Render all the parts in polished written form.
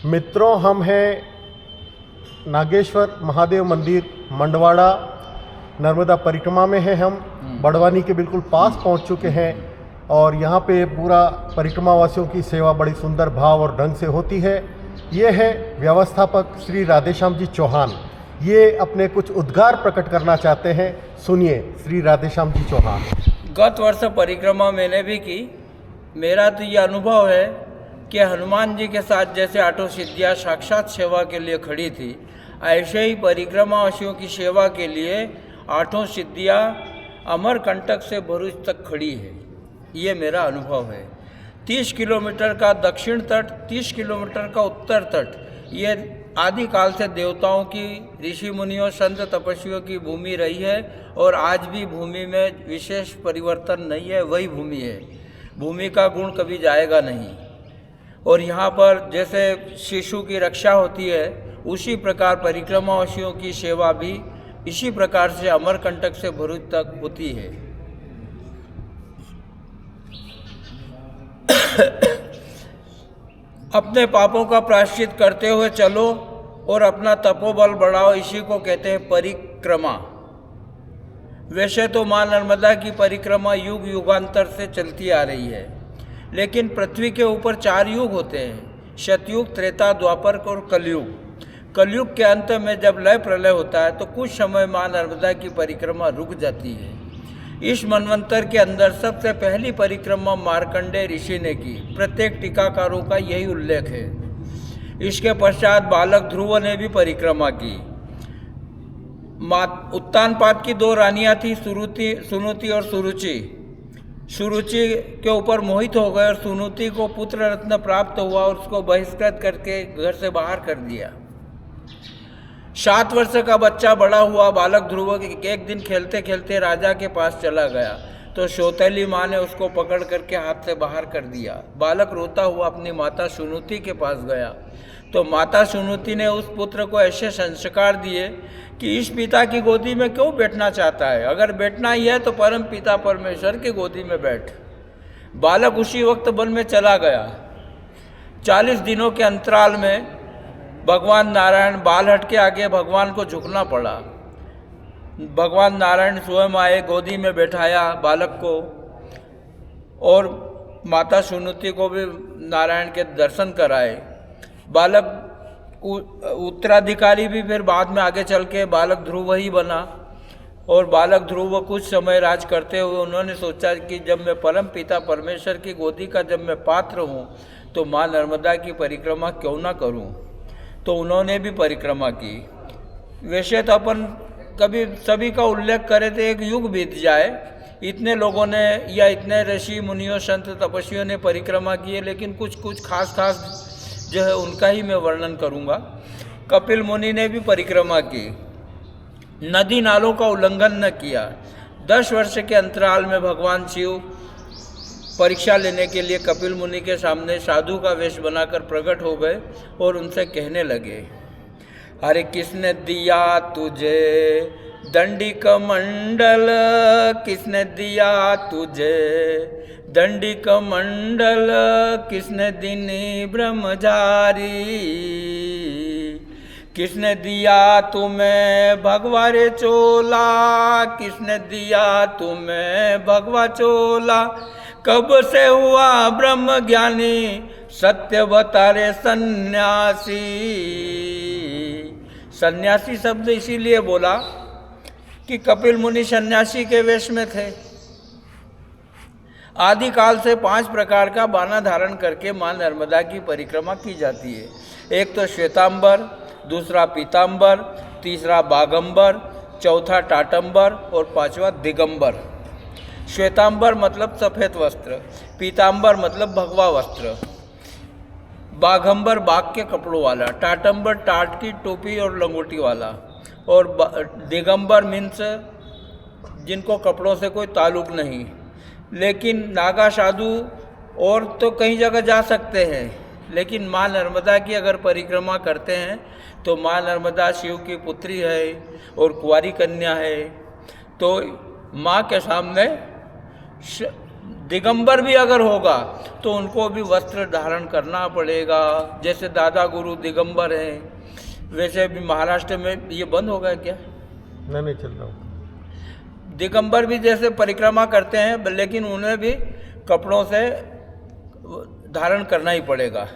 मित्रों, हम हैं नागेश्वर महादेव मंदिर मंडवाड़ा नर्मदा परिक्रमा में हैं। हम बड़वानी के बिल्कुल पास पहुंच चुके हैं और यहाँ पे पूरा परिक्रमा वासियों की सेवा बड़ी सुंदर भाव और ढंग से होती है। ये है व्यवस्थापक श्री राधेश्याम जी चौहान। ये अपने कुछ उद्गार प्रकट करना चाहते हैं। सुनिए श्री राधेश्याम जी चौहान। गत वर्ष परिक्रमा मैंने भी की। मेरा तो ये अनुभव है कि हनुमान जी के साथ जैसे आठों सिद्धियाँ साक्षात सेवा के लिए खड़ी थी, ऐसे ही परिक्रमावासियों की सेवा के लिए आठों सिद्धियाँ अमरकंटक से भरूच तक खड़ी है। ये मेरा अनुभव है। 30 किलोमीटर का दक्षिण तट, 30 किलोमीटर का उत्तर तट, ये आदिकाल से देवताओं की, ऋषि मुनियों, संत तपस्वियों की भूमि रही है और आज भी भूमि में विशेष परिवर्तन नहीं है, वही भूमि है। भूमि का गुण कभी जाएगा नहीं। और यहाँ पर जैसे शिशु की रक्षा होती है, उसी प्रकार परिक्रमावासियों की सेवा भी इसी प्रकार से अमरकंटक से भरूच तक होती है। अपने पापों का प्रायश्चित करते हुए चलो और अपना तपोबल बढ़ाओ, इसी को कहते हैं परिक्रमा। वैसे तो माँ नर्मदा की परिक्रमा युग युगांतर से चलती आ रही है, लेकिन पृथ्वी के ऊपर 4 युग होते हैं: सतयुग, त्रेता, द्वापर और कलयुग। कलयुग के अंत में जब लय प्रलय होता है तो कुछ समय माँ नर्मदा की परिक्रमा रुक जाती है। इस मनवंतर के अंदर सबसे पहली परिक्रमा मार्कंडेय ऋषि ने की। प्रत्येक टीकाकारों का यही उल्लेख है। इसके पश्चात बालक ध्रुव ने भी परिक्रमा की। उत्तानपाद की 2 रानियां थी, सुनुति और सुरुचि। सुरुचि के ऊपर मोहित हो गए और सुनुति को पुत्र रत्न प्राप्त हुआ और उसको बहिष्कृत करके घर से बाहर कर दिया। 7 वर्ष का बच्चा बड़ा हुआ। बालक ध्रुव एक दिन खेलते खेलते राजा के पास चला गया तो सौतेली माँ ने उसको पकड़ करके हाथ से बाहर कर दिया। बालक रोता हुआ अपनी माता सुनुति के पास गया तो माता सुनुति ने उस पुत्र को ऐसे संस्कार दिए कि इस पिता की गोदी में क्यों बैठना चाहता है, अगर बैठना ही है तो परम पिता परमेश्वर की गोदी में बैठ। बालक उसी वक्त वन में चला गया। 40 दिनों के अंतराल में भगवान नारायण, बालहट के आगे भगवान को झुकना पड़ा। भगवान नारायण स्वयं आए, गोदी में बैठाया बालक को और माता सुनुति को भी नारायण के दर्शन कराए। बालक उत्तराधिकारी भी फिर बाद में आगे चल के बालक ध्रुव ही बना। और बालक ध्रुव कुछ समय राज करते हुए उन्होंने सोचा कि जब मैं परम पिता परमेश्वर की गोदी का जब मैं पात्र हूँ तो माँ नर्मदा की परिक्रमा क्यों ना करूँ। तो उन्होंने भी परिक्रमा की। वैसे तो अपन कभी सभी का उल्लेख करें तो एक युग बीत जाए, इतने लोगों ने या इतने ऋषि मुनियों, संत तपस्वियों ने परिक्रमा की है, लेकिन कुछ खास जो है उनका ही मैं वर्णन करूँगा। कपिल मुनि ने भी परिक्रमा की, नदी नालों का उल्लंघन न किया। 10 वर्ष के अंतराल में भगवान शिव परीक्षा लेने के लिए कपिल मुनि के सामने साधु का वेश बनाकर प्रकट हो गए और उनसे कहने लगे, अरे किसने दिया तुझे दंडी कमंडल, किसने दिया तुझे दंडी कमंडल, किसने दीनी ब्रह्मचारी, किसने दिया तुम्हें भगवा रे चोला, किसने दिया तुम्हें भगवा चोला, कब से हुआ ब्रह्म ज्ञानी, सत्य बता रे सन्यासी। सन्यासी शब्द इसीलिए बोला कि कपिल मुनि सन्यासी के वेश में थे। आदिकाल से 5 प्रकार का बाना धारण करके माँ नर्मदा की परिक्रमा की जाती है। एक तो श्वेतांबर, दूसरा पीतांबर, तीसरा बागंबर, चौथा टाटंबर और 5वां दिगंबर। श्वेतांबर मतलब सफ़ेद वस्त्र, पीतांबर मतलब भगवा वस्त्र, बाघंबर बाघ के कपड़ों वाला, टाटंबर टाट की टोपी और लंगोटी वाला, और दिगंबर मीन्स जिनको कपड़ों से कोई ताल्लुक नहीं। लेकिन नागा साधु और तो कई जगह जा सकते हैं, लेकिन माँ नर्मदा की अगर परिक्रमा करते हैं तो माँ नर्मदा शिव की पुत्री है और कुंवारी कन्या है, तो माँ के सामने दिगंबर भी अगर होगा तो उनको भी वस्त्र धारण करना पड़ेगा। जैसे दादा गुरु दिगंबर हैं, वैसे भी महाराष्ट्र में ये बंद हो गया क्या? नहीं चल रहा हूँ। दिगंबर भी जैसे परिक्रमा करते हैं, लेकिन उन्हें भी कपड़ों से धारण करना ही पड़ेगा।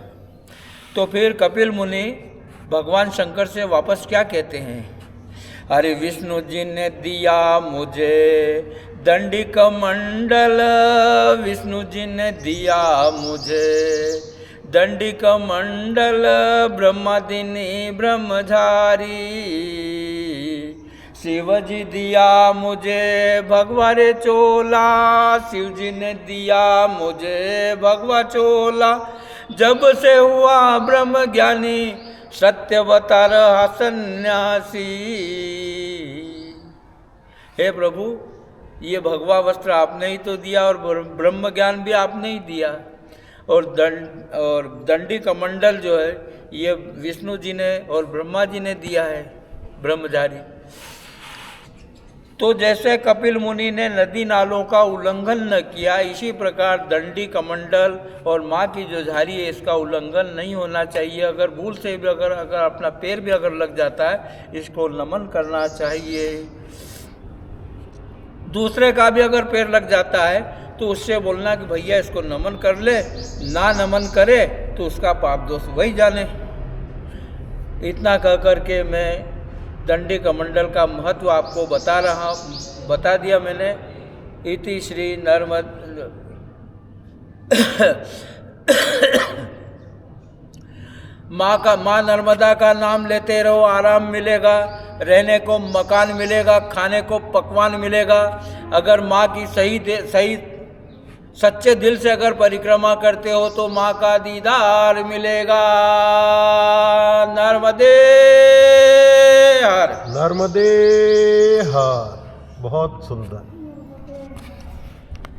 तो फिर कपिल मुनि भगवान शंकर से वापस क्या कहते हैं? अरे विष्णु जी ने दिया मुझे दंडी कमंडल, विष्णु जी ने दिया मुझे दंडी कमंडल, ब्रह्मादिनी ब्रह्मचारी, शिव जी दिया मुझे भगवा रे चोला, शिव जी ने दिया मुझे भगवा चोला, जब से हुआ ब्रह्म ज्ञानी सत्यवतार सन्यासी। हे प्रभु, ये भगवा वस्त्र आपने ही तो दिया और ब्रह्म ज्ञान भी आपने ही दिया, और दंडी कमंडल जो है ये विष्णु जी ने और ब्रह्मा जी ने दिया है, ब्रह्मचारी। तो जैसे कपिल मुनि ने नदी नालों का उल्लंघन न किया, इसी प्रकार दंडी कमंडल और माँ की जो झारी है इसका उल्लंघन नहीं होना चाहिए। अगर भूल से भी अगर अपना पैर भी अगर लग जाता है, इसको नमन करना चाहिए। दूसरे का भी अगर पैर लग जाता है तो उससे बोलना कि भैया इसको नमन कर ले, ना नमन करे तो उसका पाप दोष वही जाने। इतना कह कर के मैं दंडी कमंडल का महत्व आपको बता दिया मैंने। इति श्री माँ नर्मदा का नाम लेते रहो, आराम मिलेगा, रहने को मकान मिलेगा, खाने को पकवान मिलेगा। अगर माँ की सही सच्चे दिल से अगर परिक्रमा करते हो तो माँ का दीदार मिलेगा। नर्मदे हर। नर्मदे हर। बहुत सुंदर।